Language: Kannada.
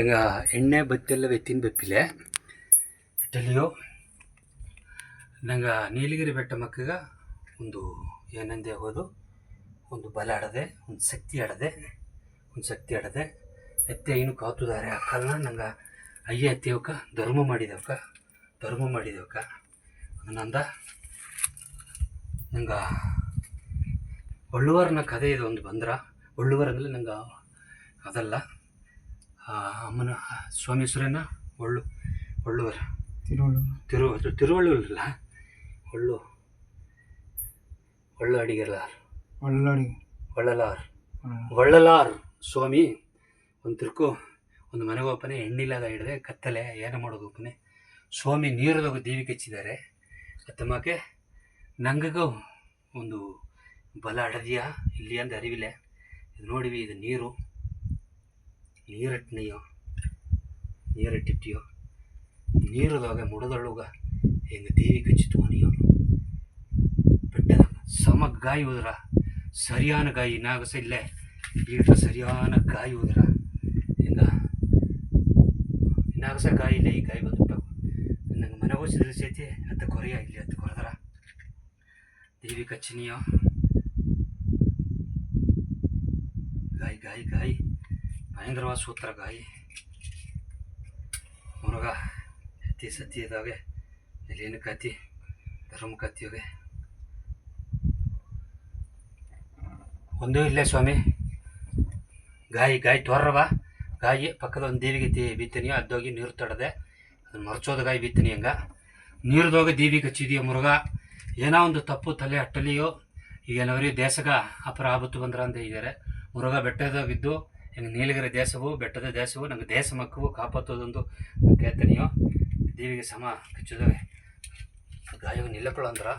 ಹೆಂಗ ಎಣ್ಣೆ ಬತ್ತೆಲ್ಲ ಎತ್ತಿನ ಬೆಪ್ಪಿಲೆ ಅಟ್ಟಲ್ಲಿಯೋ ನಂಗೆ ನೀಲಗಿರಿ ಬೆಟ್ಟ ಮಕ್ಕಗ ಒಂದು ಏನಂದೆ ಹೋದು ಒಂದು ಬಲ ಆಡದೆ ಒಂದು ಶಕ್ತಿ ಆಡದೆ ಎತ್ತೆ ಏನು ಕಾತುದಾರೆ ಅಕ್ಕಲ್ನ ನಂಗೆ ಅಯ್ಯ ಎತ್ತೇವಕ್ಕ ಧರ್ಮ ಮಾಡಿದೆವಕ್ಕ ನಂದ ನಂಗೆ ಒಳ್ಳುವರ್ನ ಕಥೆ ಇದು ಒಂದು ಬಂದ್ರ ಒಳ್ಳುವರಂದ್ರೆ ನಂಗೆ ಅದಲ್ಲ ಅಮ್ಮನ ಸ್ವಾಮಿ ಹೆಸರೇನ ಒಳ್ಳುವರ ತಿರುವಳ್ಳುವರಲ್ಲ ಒಳ್ಳು ಅಡಿಗೆಲಾರ್ ಒಳ್ಳಲಾರ್ ಸ್ವಾಮಿ ಒಂದು ತಿರ್ಕು ಒಂದು ಮನೆಗೆ ಒಪ್ಪನೆ ಎಣ್ಣಿಲ್ಲದ ಹಿಡಿದೆ ಕತ್ತಲೆ ಏನು ಮಾಡೋದು ಒಪ್ಪನೆ ಸ್ವಾಮಿ ನೀರದಾಗ ದೇವಿ ಕಚ್ಚಿದ್ದಾರೆ ಅತ್ತಮ್ಮಕ್ಕೆ ನಂಗಗೂ ಒಂದು ಬಲ ಅಡದಿಯಾ ಇಲ್ಲಿ ಅಂತ ಅರಿವಿಲ್ಲ ಇದು ನೋಡಿವಿ ಇದು ನೀರಟ್ಟಿಟ್ಟಿಯೋ ನೀರದಾಗ ಮುಡದೊಳಗ ಹೆಂಗೆ ದೇವಿ ಕಚ್ಚಿತು ನೀಯೋ ಬೆಟ್ಟದಾಗ ಸಮ ಗಾಯಿ ಹೋದ್ರ ಸರಿಯಾನ ಗಾಯಿ ನಾಗಸ ಇಲ್ಲೇ ಈಗ ಸರಿಯಾನ ಗಾಯಿ ಹೋದ್ರ ಹಿಂಗ ನಾಗಸ ಗಾಯಿ ಇಲ್ಲ ಈ ಗಾಯಿ ಬಂದ್ಬಿಟ್ಟವು ನಂಗೆ ಮನೆ ಹೋಸಿದ್ರೆ ಸೈತಿ ಅತ್ತ ಕೊರೆಯ ಇಲ್ಲಿ ಅತ್ತ ಕೊರೆದ್ರ ದೇವಿ ಕಚ್ಚಿನಿಯೋ ಗಾಯಿ ಭಯಂಕರವಾದ ಸೂತ್ರ ಗಾಯಿ ಮುರುಗ ಎತ್ತಿ ಸತ್ತಿ ಇದಾವೆ ಇಲ್ಲೇನು ಕತ್ತಿ ಧರ್ಮ ಕತ್ತಿಯೋಗೆ ಒಂದೂ ಇಲ್ಲೇ ಸ್ವಾಮಿ ಗಾಯಿ ತೋರ್ರವ ಗಾಯಿ ಪಕ್ಕದ ಒಂದು ದೇವಿಗೆ ಬೀತನಿಯೋ ಅದ್ದೋಗಿ ನೀರು ತಡದೆ ಅದನ್ನು ಮರ್ಚೋದ ಗಾಯಿ ಬೀತನಿ ಹಂಗ ನೀರ್ದೋಗಿ ದೇವಿ ಕಚ್ಚಿದೆಯೋ ಮುರುಗ ಏನೋ ಒಂದು ತಪ್ಪು ತಲೆ ಅಟ್ಟಲಿಯೋ ಈಗೇನವ್ರಿಗೆ ದೇಶಗ ಅಪರ ಆಬತ್ತು ಬಂದ್ರ ಅಂತ ಇದ್ದಾರೆ ಮುರುಗ ಬೆಟ್ಟದಾಗಿದ್ದು ಹೆಂಗೆ ನೀಲಗಿರಿ ಬೆಟ್ಟದ ದೇಶವು ನಂಗೆ ದೇಶ ಮಕ್ಕವು ಕಾಪಾತ್ತೋದೊಂದು ಕೇಳ್ತನಿಯೋ ದೇವಿಗೆ ಸಮ ಕಚ್ಚೋದವೆ ಗಾಯವು ನಿಲ್ಲಕೊಳ್ಳೋ ಅಂದ್ರ